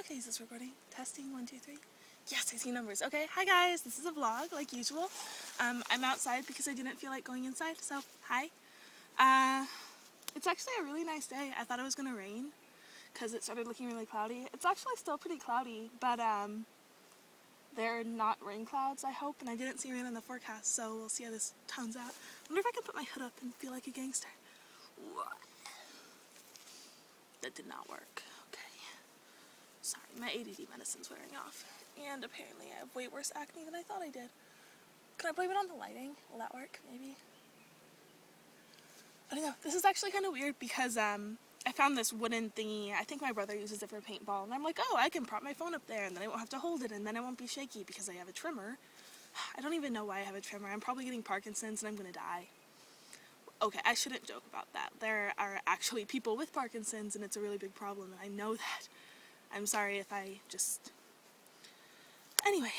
Okay, is this recording? Testing, 1, 2, 3. Yes, I see numbers. Okay, hi guys, this is a vlog like usual. I'm outside because I didn't feel like going inside, so hi. It's actually a really nice day. I thought it was gonna rain because it started looking really cloudy. It's actually still pretty cloudy, but they're not rain clouds, I hope, and I didn't see rain in the forecast, so we'll see how this turns out. I wonder if I can put my hood up and feel like a gangster. That did not work. Okay. Sorry, my ADD medicine's wearing off. And apparently I have way worse acne than I thought I did. Can I blame it on the lighting? Will that work? Maybe? I don't know. This is actually kind of weird because I found this wooden thingy. I think my brother uses it for paintball. And I'm like, oh, I can prop my phone up there and then I won't have to hold it and then it won't be shaky because I have a trimmer. I don't even know why I have a trimmer. I'm probably getting Parkinson's and I'm going to die. Okay, I shouldn't joke about that. There are actually people with Parkinson's and it's a really big problem and I know that. I'm sorry if I just... Anyway,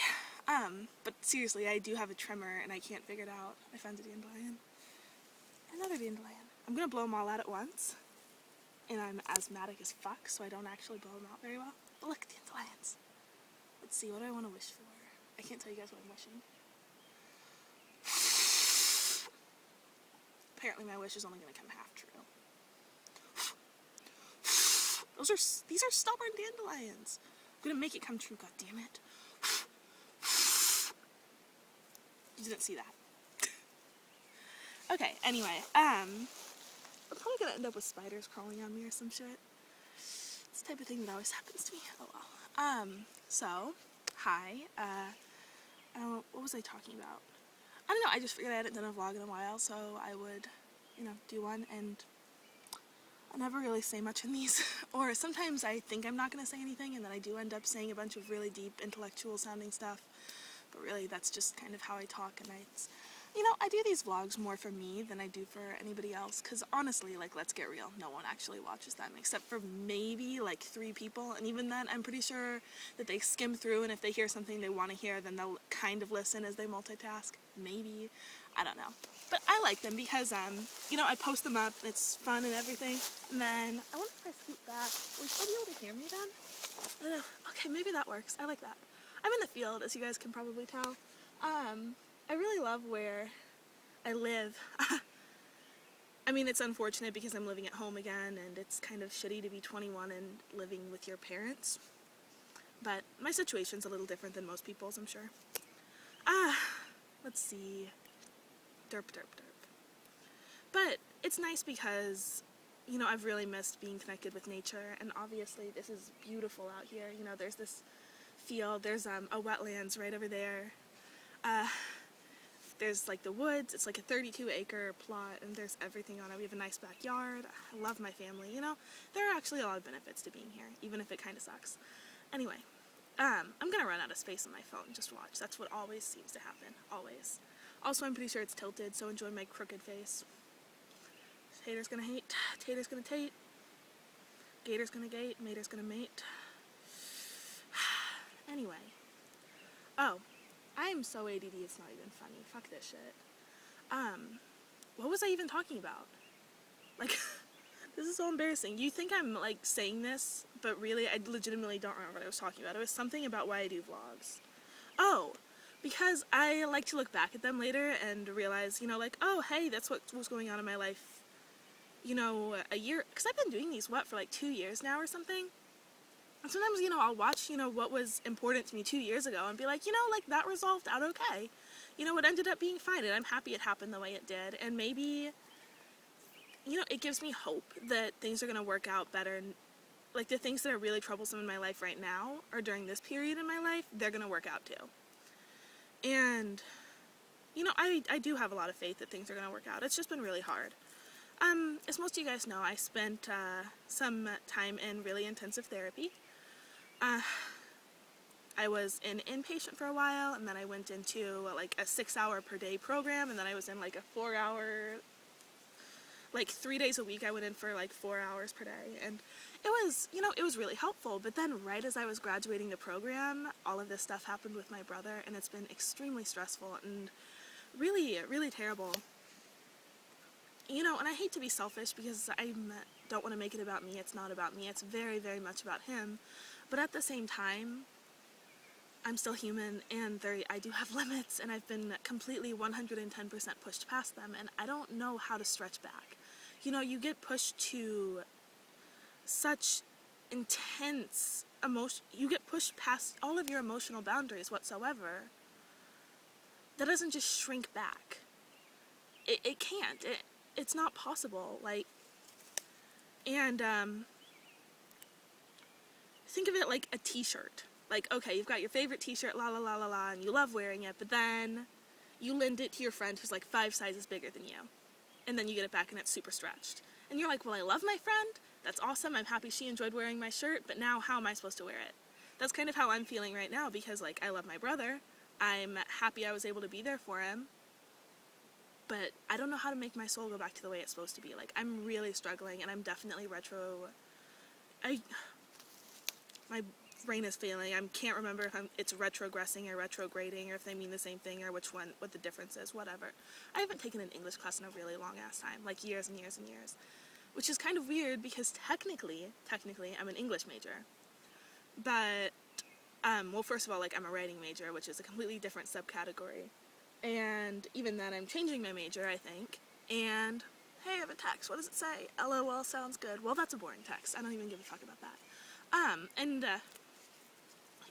but seriously, I do have a trimmer and I can't figure it out. I found a dandelion. Another dandelion. I'm gonna blow them all out at once. And I'm asthmatic as fuck, so I don't actually blow them out very well. But look, dandelions. Let's see, what do I want to wish for? I can't tell you guys what I'm wishing. Apparently my wish is only gonna come half true. These are stubborn dandelions. I'm gonna make it come true, god damn it. You didn't see that. Okay, anyway, I'm probably gonna end up with spiders crawling on me or some shit. It's the type of thing that always happens to me. Oh well. So, hi. What was I talking about? I don't know, I just figured I hadn't done a vlog in a while, so I would, do one, and I never really say much in these. Or sometimes I think I'm not going to say anything, and then I do end up saying a bunch of really deep, intellectual sounding stuff. But really, that's just kind of how I talk, and I do these vlogs more for me than I do for anybody else, because honestly, let's get real, no one actually watches them, except for maybe, 3 people, and even then, I'm pretty sure that they skim through, and if they hear something they want to hear, then they'll kind of listen as they multitask, maybe, I don't know. But I like them because, I post them up, and it's fun and everything, and then, I wonder if I scoot back, will you still be able to hear me then? I don't know, okay, maybe that works, I like that. I'm in the field, as you guys can probably tell. I really love where I live. I mean, it's unfortunate because I'm living at home again, and it's kind of shitty to be 21 and living with your parents. But my situation's a little different than most people's, I'm sure. Let's see. Derp, derp, derp. But it's nice because, I've really missed being connected with nature, and obviously this is beautiful out here. There's this field, there's a wetlands right over there. There's the woods, it's a 32-acre plot, and there's everything on it. We have a nice backyard. I love my family, There are actually a lot of benefits to being here, even if it kind of sucks. Anyway, I'm gonna run out of space on my phone, just watch. That's what always seems to happen, always. Also, I'm pretty sure it's tilted, so enjoy my crooked face. Haters gonna hate, taters gonna tate, gator's gonna gate, mater's gonna mate. Anyway. Oh. I'm so ADD, it's not even funny. Fuck this shit. What was I even talking about? This is so embarrassing. You think I'm, saying this, but really, I legitimately don't remember what I was talking about. It was something about why I do vlogs. Oh, because I like to look back at them later and realize, oh, hey, that's what was going on in my life, a year, because I've been doing these, for 2 years now or something? And sometimes, I'll watch, what was important to me 2 years ago and be like, that resolved out okay. It ended up being fine, and I'm happy it happened the way it did. And maybe, it gives me hope that things are going to work out better. And, the things that are really troublesome in my life right now, or during this period in my life, they're going to work out too. And, I do have a lot of faith that things are going to work out. It's just been really hard. As most of you guys know, I spent some time in really intensive therapy. I was an inpatient for a while, and then I went into a 6-hour per day program, and then I was in a 4-hour, 3 days a week I went in for 4 hours per day, and it was, it was really helpful. But then right as I was graduating the program, all of this stuff happened with my brother, and it's been extremely stressful and really, really terrible. And I hate to be selfish because I'm don't want to make it about me. It's not about me. It's very, very much about him. But at the same time, I'm still human, and I do have limits, and I've been completely 110% pushed past them, and I don't know how to stretch back. You know, you get pushed to such intense emotion, you get pushed past all of your emotional boundaries whatsoever. That doesn't just shrink back. It can't. It's not possible. Like, and think of it like a t-shirt. Like, okay, you've got your favorite t-shirt, la la la la la, and you love wearing it, but then you lend it to your friend who's like 5 sizes bigger than you. And then you get it back and it's super stretched. And you're like, well, I love my friend. That's awesome. I'm happy she enjoyed wearing my shirt, but now how am I supposed to wear it? That's kind of how I'm feeling right now, because like, I love my brother. I'm happy I was able to be there for him. But I don't know how to make my soul go back to the way it's supposed to be. Like, I'm really struggling, and I'm definitely my brain is failing. I can't remember if it's retrogressing or retrograding, or if they mean the same thing, or what the difference is, whatever. I haven't taken an English class in a really long ass time, like years and years and years. Which is kind of weird, because technically, I'm an English major. But, well, first of all, like, I'm a writing major, which is a completely different subcategory. And even then, I'm changing my major, I think. And, hey, I have a text. What does it say? LOL sounds good. Well, that's a boring text. I don't even give a fuck about that.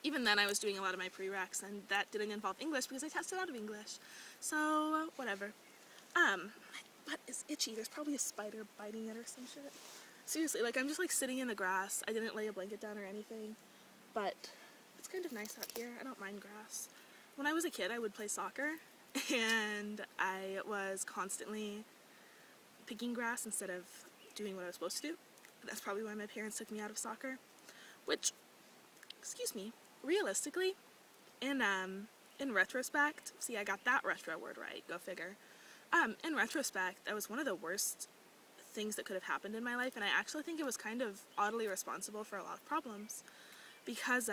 Even then I was doing a lot of my prereqs, and that didn't involve English because I tested out of English. So, whatever. My butt is itchy. There's probably a spider biting it or some shit. Seriously, like, I'm just, like, sitting in the grass. I didn't lay a blanket down or anything. But it's kind of nice out here. I don't mind grass. When I was a kid, I would play soccer, and I was constantly picking grass instead of doing what I was supposed to do. That's probably why my parents took me out of soccer. Which, excuse me, realistically, in retrospect, see, I got that retro word right, go figure. In retrospect, that was one of the worst things that could have happened in my life, and I actually think it was kind of oddly responsible for a lot of problems. Because,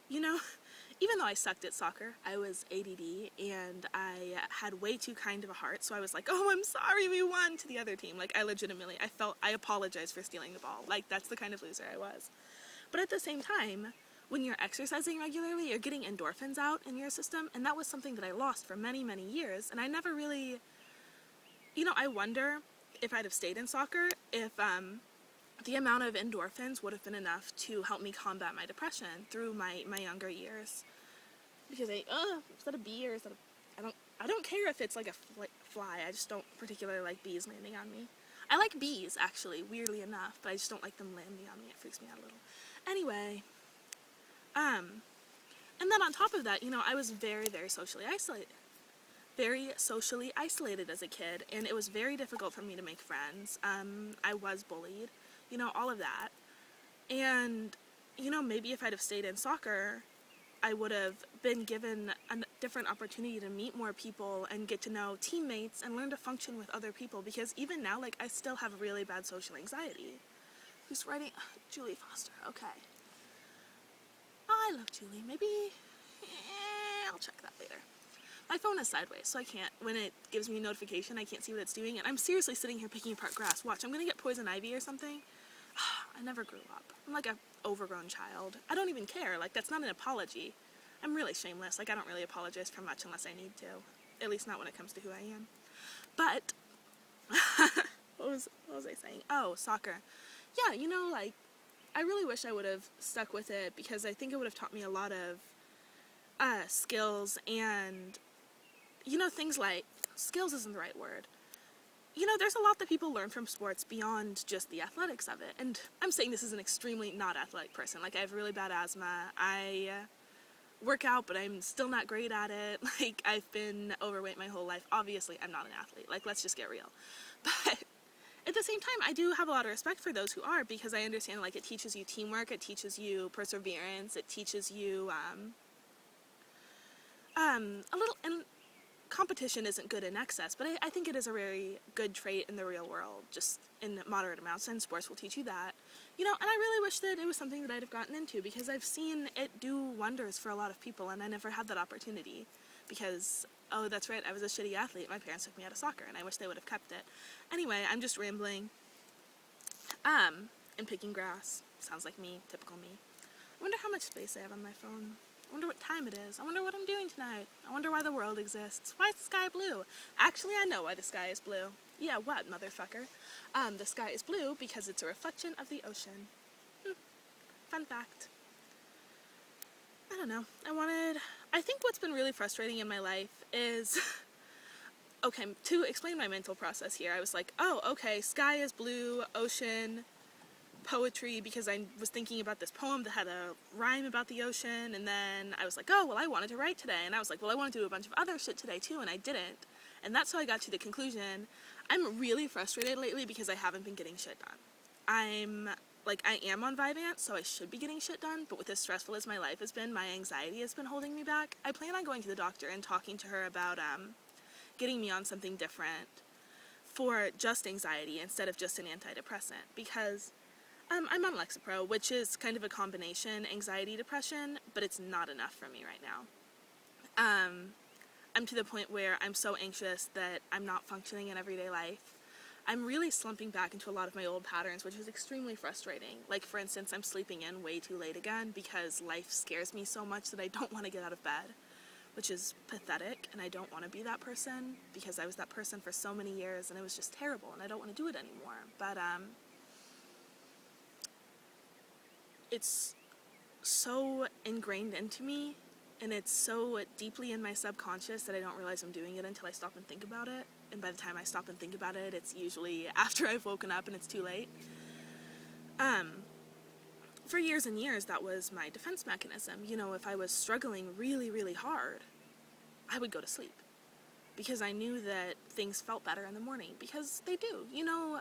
you know, even though I sucked at soccer, I was ADD, and I had way too kind of a heart, so I was like, oh, I'm sorry, we won, to the other team. Like, I apologized for stealing the ball. Like, that's the kind of loser I was. But at the same time, when you're exercising regularly, you're getting endorphins out in your system, and that was something that I lost for many, many years, and I never really, you know, I wonder if I'd have stayed in soccer, if, the amount of endorphins would have been enough to help me combat my depression through my younger years. Because is that a bee, or is that I don't care if it's like a fly. I just don't particularly like bees landing on me. I like bees, actually, weirdly enough, but I just don't like them landing on me. It freaks me out a little. Anyway, and then on top of that, you know, I was very, very socially isolated. Very socially isolated as a kid, and it was very difficult for me to make friends. I was bullied. You know, all of that. And, you know, maybe if I'd have stayed in soccer, I would have been given a different opportunity to meet more people and get to know teammates and learn to function with other people, because even now, like, I still have really bad social anxiety. Who's writing? Julie Foster. Okay. Oh, I love Julie. Maybe, I'll check that later. My phone is sideways, so I can't, when it gives me a notification, I can't see what it's doing, and I'm seriously sitting here picking apart grass. Watch, I'm gonna get poison ivy or something. I never grew up. I'm like a overgrown child. I don't even care. Like, that's not an apology. I'm really shameless. Like, I don't really apologize for much unless I need to. At least not when it comes to who I am. But, what was I saying? Oh, soccer. Yeah, you know, like, I really wish I would have stuck with it, because I think it would have taught me a lot of skills, and, you know, things like, skills isn't the right word. You know, there's a lot that people learn from sports beyond just the athletics of it. And I'm saying this as an extremely not athletic person. Like, I have really bad asthma. I work out, but I'm still not great at it. Like, I've been overweight my whole life. Obviously, I'm not an athlete. Like, let's just get real. But at the same time, I do have a lot of respect for those who are, because I understand, like, it teaches you teamwork, it teaches you perseverance, it teaches you, a little, and competition isn't good in excess, but I think it is a very good trait in the real world, just in moderate amounts, and sports will teach you that. You know, and I really wish that it was something that I'd have gotten into, because I've seen it do wonders for a lot of people, and I never had that opportunity, because, oh, that's right, I was a shitty athlete, my parents took me out of soccer, and I wish they would have kept it. Anyway, I'm just rambling. And picking grass. Sounds like me, typical me. I wonder how much space I have on my phone. I wonder what time it is. I wonder what I'm doing tonight. I wonder why the world exists. Why is the sky blue? Actually, I know why the sky is blue. Yeah, what, motherfucker? The sky is blue because it's a reflection of the ocean. Fun fact. I don't know. I think what's been really frustrating in my life is, okay, to explain my mental process here, I was like, oh, okay, sky is blue, ocean, poetry, because I was thinking about this poem that had a rhyme about the ocean, and then I was like, oh, well, I wanted to write today, and I was like, well, I want to do a bunch of other shit today too, and I didn't, and that's how I got to the conclusion. I'm really frustrated lately because I haven't been getting shit done. I am on Vyvanse, so I should be getting shit done, but with as stressful as my life has been, my anxiety has been holding me back. I plan on going to the doctor and talking to her about, getting me on something different for just anxiety instead of just an antidepressant, because I'm on Lexapro, which is kind of a combination anxiety depression, but it's not enough for me right now. I'm to the point where I'm so anxious that I'm not functioning in everyday life. I'm really slumping back into a lot of my old patterns, which is extremely frustrating. Like, for instance, I'm sleeping in way too late again because life scares me so much that I don't want to get out of bed, which is pathetic, and I don't want to be that person because I was that person for so many years and it was just terrible and I don't want to do it anymore. But it's so ingrained into me, and it's so deeply in my subconscious that I don't realize I'm doing it until I stop and think about it. And by the time I stop and think about it, it's usually after I've woken up and it's too late. For years and years, that was my defense mechanism. You know, if I was struggling really, really hard, I would go to sleep because I knew that things felt better in the morning, because they do. You know,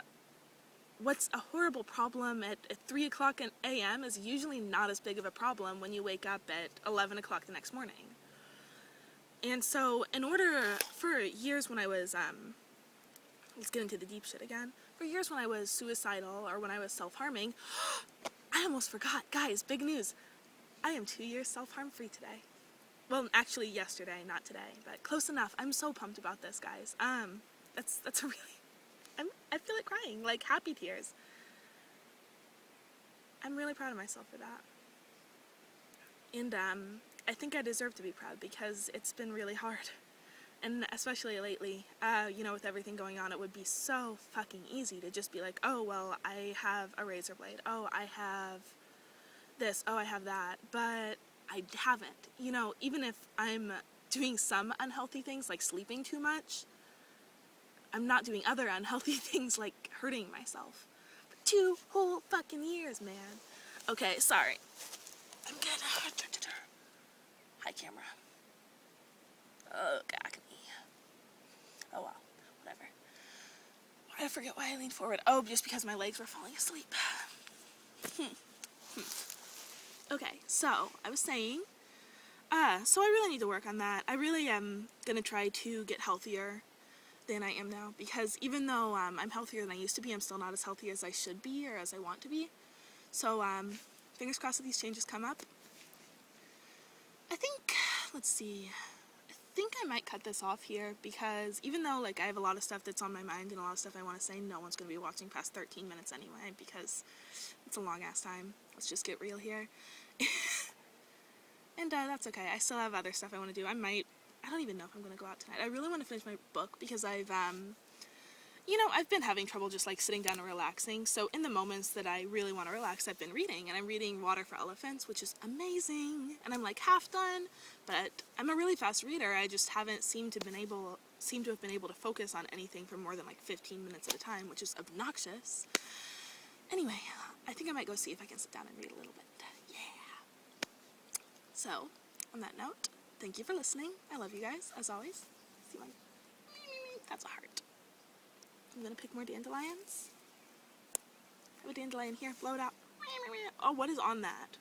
what's a horrible problem at 3 o'clock a.m. is usually not as big of a problem when you wake up at 11 o'clock the next morning. And so, for years when I was, let's get into the deep shit again. For years when I was suicidal or when I was self-harming, I almost forgot. Guys, big news. I am 2 years self-harm free today. Well, actually yesterday, not today, but close enough. I'm so pumped about this, guys. That's a really, I feel like crying, like happy tears. I'm really proud of myself for that. And, I think I deserve to be proud because it's been really hard. And especially lately, you know, with everything going on, it would be so fucking easy to just be like, oh, well, I have a razor blade. Oh, I have this. Oh, I have that. But I haven't. You know, even if I'm doing some unhealthy things like sleeping too much, I'm not doing other unhealthy things like hurting myself. For 2 whole fucking years, man. Okay, sorry. I'm gonna... Hi, camera. Oh, God. Oh, well. Whatever. I forget why I leaned forward. Oh, just because my legs were falling asleep. Okay, so, I was saying... so I really need to work on that. I really am gonna try to get healthier than I am now, because even though I'm healthier than I used to be, I'm still not as healthy as I should be or as I want to be. So, fingers crossed that these changes come up. I think, let's see, I think I might cut this off here, because even though, like, I have a lot of stuff that's on my mind and a lot of stuff I want to say, no one's going to be watching past 13 minutes anyway, because it's a long-ass time. Let's just get real here. And, that's okay. I still have other stuff I want to do. I don't even know if I'm going to go out tonight. I really want to finish my book, because I've been having trouble just, like, sitting down and relaxing, so in the moments that I really want to relax, I've been reading, and I'm reading Water for Elephants, which is amazing, and I'm, like, half done, but I'm a really fast reader. I just haven't seemed to have been able to focus on anything for more than, like, 15 minutes at a time, which is obnoxious. Anyway, I think I might go see if I can sit down and read a little bit. Yeah. So, on that note, thank you for listening. I love you guys, as always. See my... That's a heart. I'm gonna pick more dandelions. I have a dandelion here. Blow it out. Oh, what is on that?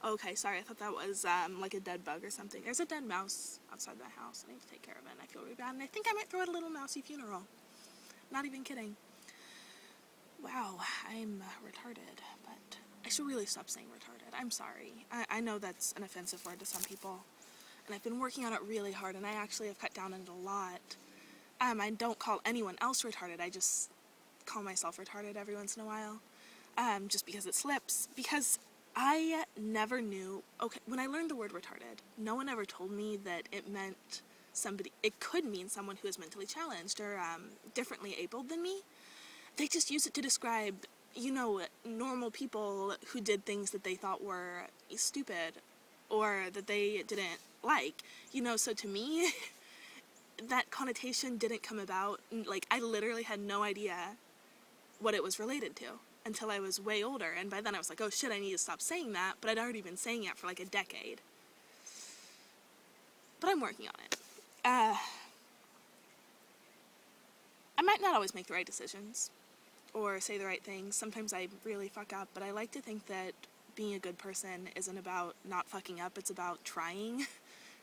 Okay, sorry. I thought that was, like a dead bug or something. There's a dead mouse outside my house. I need to take care of it, and I feel really bad. And I think I might throw it a little mousy funeral. Not even kidding. Wow, I'm retarded, but I should really stop saying retarded. I'm sorry. I know that's an offensive word to some people, and I've been working on it really hard, and I actually have cut down on it a lot. I don't call anyone else retarded. I just call myself retarded every once in a while, just because it slips, because I never knew, okay, when I learned the word retarded, no one ever told me that it meant it could mean someone who is mentally challenged or differently abled than me. They just use it to describe, normal people who did things that they thought were stupid or that they didn't like, so to me, that connotation didn't come about, like, I literally had no idea what it was related to until I was way older, and by then I was like, oh shit, I need to stop saying that, but I'd already been saying it for like a decade. But I'm working on it. I might not always make the right decisions or say the right things. Sometimes I really fuck up, but I like to think that being a good person isn't about not fucking up, it's about trying.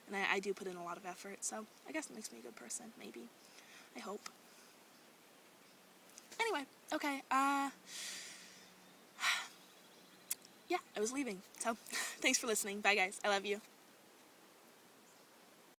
And I do put in a lot of effort, so I guess it makes me a good person, maybe. I hope. Anyway, okay, yeah, I was leaving, so thanks for listening. Bye, guys. I love you.